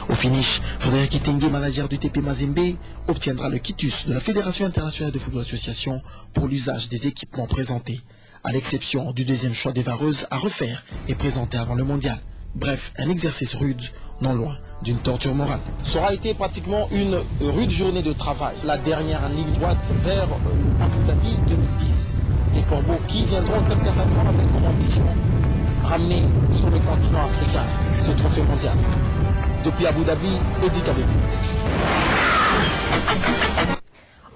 Au finish, Frédéric Kitenge, manager du TP Mazembe, obtiendra le quitus de la Fédération internationale de football association pour l'usage des équipements présentés, à l'exception du deuxième choix des vareuses à refaire et présenté avant le mondial. Bref, un exercice rude, non loin d'une torture morale. Ça aura été pratiquement une rude journée de travail. La dernière en ligne droite vers Abu Dhabi 2010. Les corbeaux qui viendront très certainement avec comme ambition ramener sur le continent africain ce trophée mondial. Depuis Abu Dhabi, Eddie Kabé.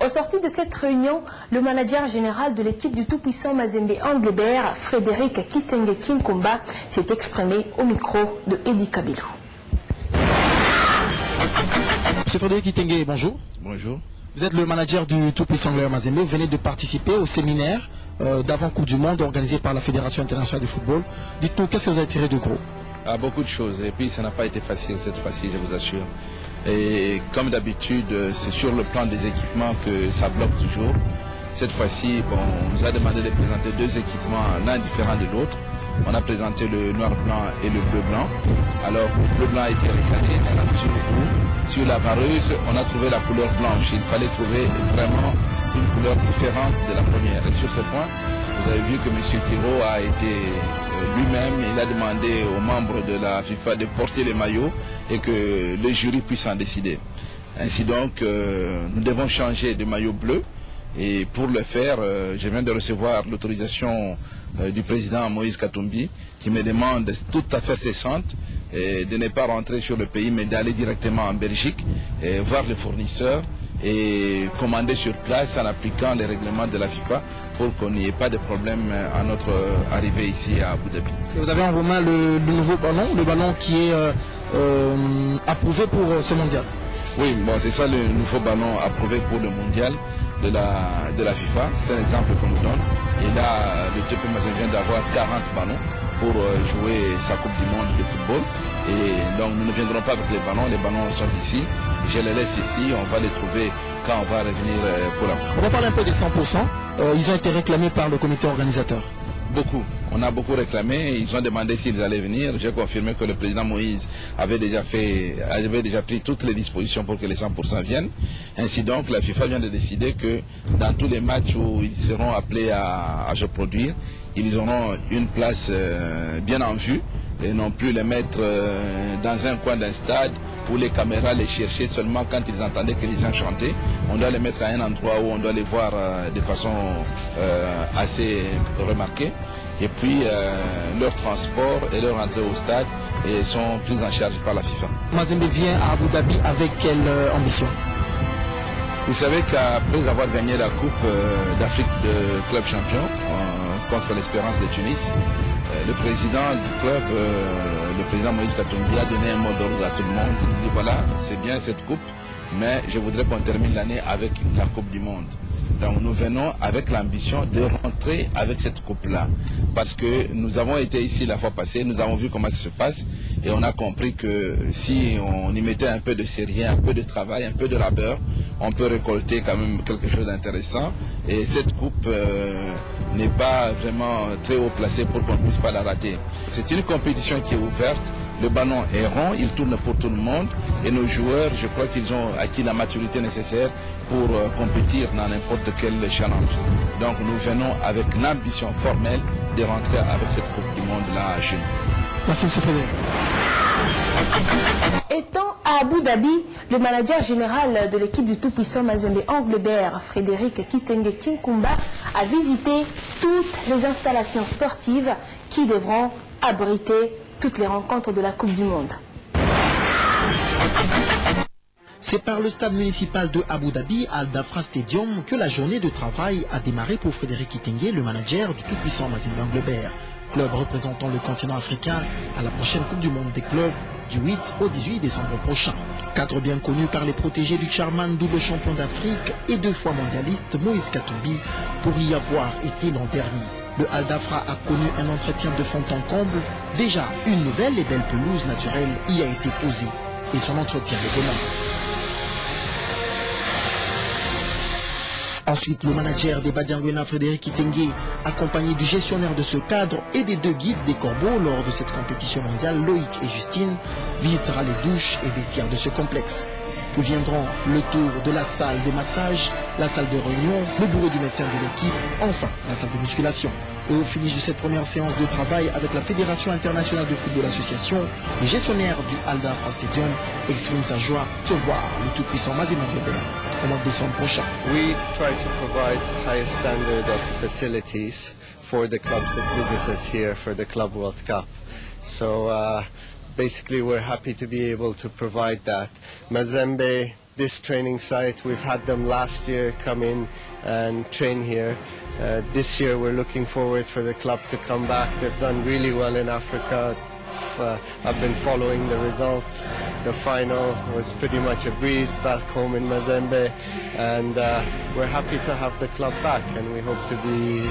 Au sorti de cette réunion, le manager général de l'équipe du tout-puissant Mazembe Anglebert, Frédéric Kitenge Kinkumba, s'est exprimé au micro de Eddie Kabelou. Monsieur Frédéric Kitenge, bonjour. Bonjour. Vous êtes le manager du tout-puissant Mazembe. Vous venez de participer au séminaire d'avant Coupe du Monde organisé par la Fédération internationale de football. Dites-nous, qu'est-ce que vous avez tiré du gros? Beaucoup de choses. Et puis, ça n'a pas été facile cette fois-ci, je vous assure. Et comme d'habitude, c'est sur le plan des équipements que ça bloque toujours. Cette fois-ci, bon, on nous a demandé de présenter deux équipements, l'un différent de l'autre. On a présenté le noir-blanc et le bleu-blanc. Alors, le bleu-blanc a été réclamé dans la mesure où, sur la vareuse, on a trouvé la couleur blanche. Il fallait trouver vraiment une couleur différente de la première. Et sur ce point, vous avez vu que M. Kiro a été lui-même, il a demandé aux membres de la FIFA de porter les maillots et que le jury puisse en décider. Ainsi donc, nous devons changer de maillot bleu. Et pour le faire, je viens de recevoir l'autorisation du président Moïse Katumbi qui me demande toute affaire cessante de ne pas rentrer sur le pays mais d'aller directement en Belgique et voir les fournisseurs et commander sur place en appliquant les règlements de la FIFA pour qu'on n'y ait pas de problème à notre arrivée ici à Abu Dhabi. Vous avez en vos mains le nouveau ballon, le ballon qui est approuvé pour ce mondial. Oui, bon, c'est ça le nouveau ballon approuvé pour le mondial de la FIFA. C'est un exemple qu'on nous donne. Et là, le TP Mazembe vient d'avoir 40 ballons pour jouer sa Coupe du Monde de football. Et donc, nous ne viendrons pas avec les ballons sont ici. Je les laisse ici, on va les trouver quand on va revenir pour la Coupe. On va parler un peu des 100%. Ils ont été réclamés par le comité organisateur. Beaucoup. On a beaucoup réclamé. Ils ont demandé s'ils allaient venir. J'ai confirmé que le président Moïse avait déjà pris toutes les dispositions pour que les 100% viennent. Ainsi donc, la FIFA vient de décider que dans tous les matchs où ils seront appelés à se produire, ils auront une place bien en vue et non plus les mettre dans un coin d'un stade où les caméras les cherchaient seulement quand ils entendaient que les gens chantaient. On doit les mettre à un endroit où on doit les voir de façon assez remarquée. Et puis leur transport et leur entrée au stade sont pris en charge par la FIFA. Mazembe vient à Abu Dhabi avec quelle ambition? Vous savez qu'après avoir gagné la Coupe d'Afrique de club champion contre l'Espérance de Tunis, le président du club, le président Moïse Katumbi, a donné un mot d'ordre à tout le monde. Il dit voilà, c'est bien cette coupe, mais je voudrais qu'on termine l'année avec la Coupe du Monde. Donc nous venons avec l'ambition de rentrer avec cette coupe-là. Parce que nous avons été ici la fois passée, nous avons vu comment ça se passe et on a compris que si on y mettait un peu de sérieux, un peu de travail, un peu de labeur, on peut récolter quand même quelque chose d'intéressant. Et cette coupe n'est pas vraiment très haut placée pour qu'on ne puisse pas la rater. C'est une compétition qui est ouverte. Le ballon est rond, il tourne pour tout le monde et nos joueurs, je crois qu'ils ont acquis la maturité nécessaire pour compétir dans n'importe quel challenge. Donc nous venons avec l'ambition formelle de rentrer avec cette Coupe du Monde-là à Chine. Merci, M. Frédéric. Étant à Abu Dhabi, le manager général de l'équipe du tout-puissant Mazembe Anglebert, Frédéric Kitenge Kinkumba, a visité toutes les installations sportives qui devront abriter toutes les rencontres de la Coupe du Monde. C'est par le stade municipal de Abu Dhabi, Al Dafra Stadium, que la journée de travail a démarré pour Frédéric Kitenge, le manager du tout-puissant Mazembe Anglebert, club représentant le continent africain à la prochaine Coupe du Monde des clubs du 8 au 18 décembre prochain. Cadre bien connu par les protégés du chairman double champion d'Afrique et 2 fois mondialiste Moïse Katumbi pour y avoir été l'an dernier. Le Al Dafra a connu un entretien de fond en comble. Déjà, une nouvelle et belle pelouse naturelle y a été posée et son entretien est demain. Ensuite, le manager des Badiangwena, Frédéric Kitenge, accompagné du gestionnaire de ce cadre et des 2 guides des Corbeaux lors de cette compétition mondiale, Loïc et Justine, visitera les douches et vestiaires de ce complexe. Puis viendront le tour de la salle de massage, la salle de réunion, le bureau du médecin de l'équipe, enfin la salle de musculation. Et au finish de cette première séance de travail avec la Fédération internationale de football association, le gestionnaire du Al Dafra Stadium exprime sa joie de voir le tout-puissant Mazembe Anglebert au mois de décembre prochain. We try to provide highest standard of facilities for the clubs that visit us here for the Club World Cup. So basically we're happy to be able to provide that. Mazembe, this training site, we've had them last year come in and train here. This year we're looking forward for the club to come back. They've done really well in Africa. I've been following the results. The final was pretty much a breeze back home in Mazembe, and we're happy to have the club back, and we hope to be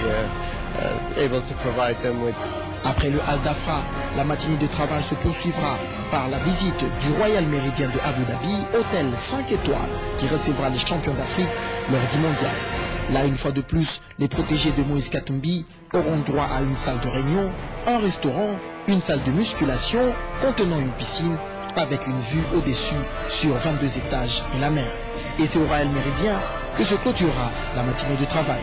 able to provide them with. Après le Al Dafra, la matinée de travail se poursuivra par la visite du Royal Méridien de Abu Dhabi, hôtel 5 étoiles qui recevra les champions d'Afrique lors du mondial. Là, une fois de plus, les protégés de Moïse Katumbi auront droit à une salle de réunion, un restaurant, une salle de musculation contenant une piscine avec une vue au-dessus sur 22 étages et la mer. Et c'est au Royal Méridien que se clôturera la matinée de travail.